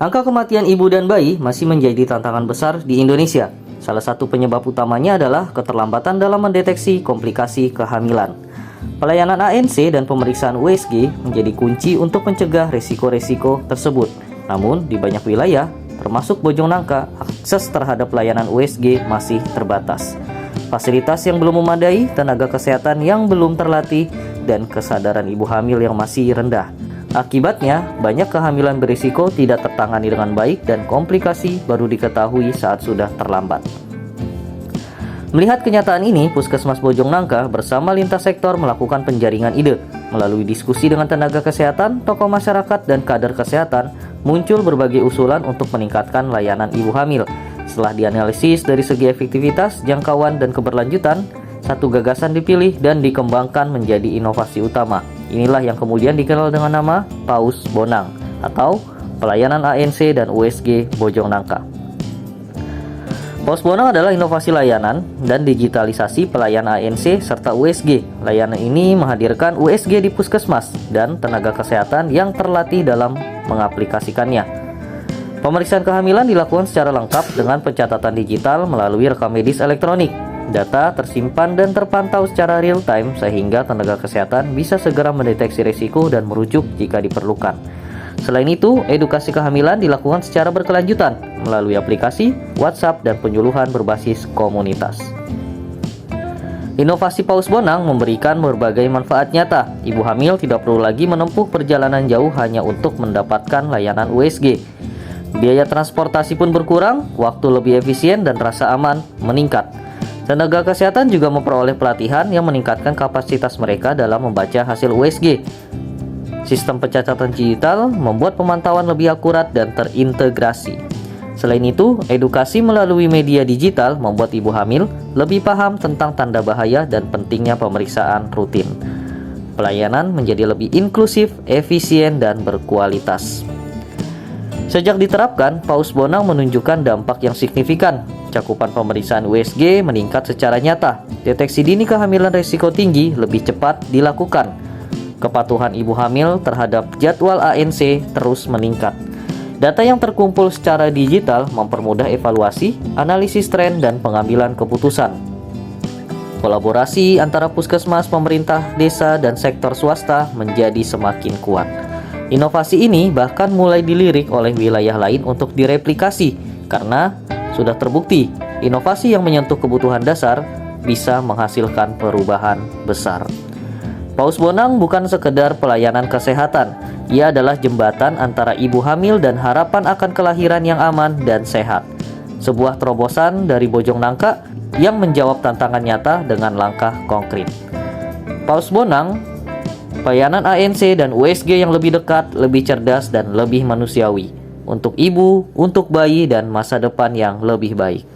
Angka kematian ibu dan bayi masih menjadi tantangan besar di Indonesia. Salah satu penyebab utamanya adalah keterlambatan dalam mendeteksi komplikasi kehamilan. Pelayanan ANC dan pemeriksaan USG menjadi kunci untuk mencegah risiko-risiko tersebut. Namun, di banyak wilayah, termasuk Bojongnangka, akses terhadap pelayanan USG masih terbatas. Fasilitas yang belum memadai, tenaga kesehatan yang belum terlatih, dan kesadaran ibu hamil yang masih rendah. Akibatnya, banyak kehamilan berisiko tidak tertangani dengan baik dan komplikasi baru diketahui saat sudah terlambat. Melihat kenyataan ini, Puskesmas Bojongnangka bersama lintas sektor melakukan penjaringan ide. Melalui diskusi dengan tenaga kesehatan, tokoh masyarakat, dan kader kesehatan, muncul berbagai usulan untuk meningkatkan layanan ibu hamil. Setelah dianalisis dari segi efektivitas, jangkauan, dan keberlanjutan, satu gagasan dipilih dan dikembangkan menjadi inovasi utama. Inilah yang kemudian dikenal dengan nama PAUS Bonang atau Pelayanan ANC dan USG Bojongnangka. PAUS Bonang adalah inovasi layanan dan digitalisasi pelayanan ANC serta USG. Layanan ini menghadirkan USG di puskesmas dan tenaga kesehatan yang terlatih dalam mengaplikasikannya. Pemeriksaan kehamilan dilakukan secara lengkap dengan pencatatan digital melalui rekam medis elektronik. Data tersimpan dan terpantau secara real time sehingga tenaga kesehatan bisa segera mendeteksi risiko dan merujuk jika diperlukan. Selain itu, edukasi kehamilan dilakukan secara berkelanjutan melalui aplikasi, WhatsApp, dan penyuluhan berbasis komunitas. Inovasi PAUS Bonang memberikan berbagai manfaat nyata. Ibu hamil tidak perlu lagi menempuh perjalanan jauh hanya untuk mendapatkan layanan USG. Biaya transportasi pun berkurang, waktu lebih efisien, dan rasa aman meningkat. Tenaga kesehatan juga memperoleh pelatihan yang meningkatkan kapasitas mereka dalam membaca hasil USG. Sistem pencatatan digital membuat pemantauan lebih akurat dan terintegrasi. Selain itu, edukasi melalui media digital membuat ibu hamil lebih paham tentang tanda bahaya dan pentingnya pemeriksaan rutin. Pelayanan menjadi lebih inklusif, efisien, dan berkualitas. Sejak diterapkan, PAUS Bonang menunjukkan dampak yang signifikan. Cakupan pemeriksaan USG meningkat secara nyata. Deteksi dini kehamilan risiko tinggi lebih cepat dilakukan. Kepatuhan ibu hamil terhadap jadwal ANC terus meningkat. Data yang terkumpul secara digital mempermudah evaluasi, analisis tren, dan pengambilan keputusan. Kolaborasi antara puskesmas, pemerintah, desa, dan sektor swasta menjadi semakin kuat. Inovasi ini bahkan mulai dilirik oleh wilayah lain untuk direplikasi karena sudah terbukti inovasi yang menyentuh kebutuhan dasar bisa menghasilkan perubahan besar. PAUS Bonang bukan sekedar pelayanan kesehatan, ia adalah jembatan antara ibu hamil dan harapan akan kelahiran yang aman dan sehat. Sebuah terobosan dari Bojongnangka yang menjawab tantangan nyata dengan langkah konkret. PAUS Bonang, pelayanan ANC dan USG yang lebih dekat, lebih cerdas, dan lebih manusiawi. Untuk ibu, untuk bayi, dan masa depan yang lebih baik.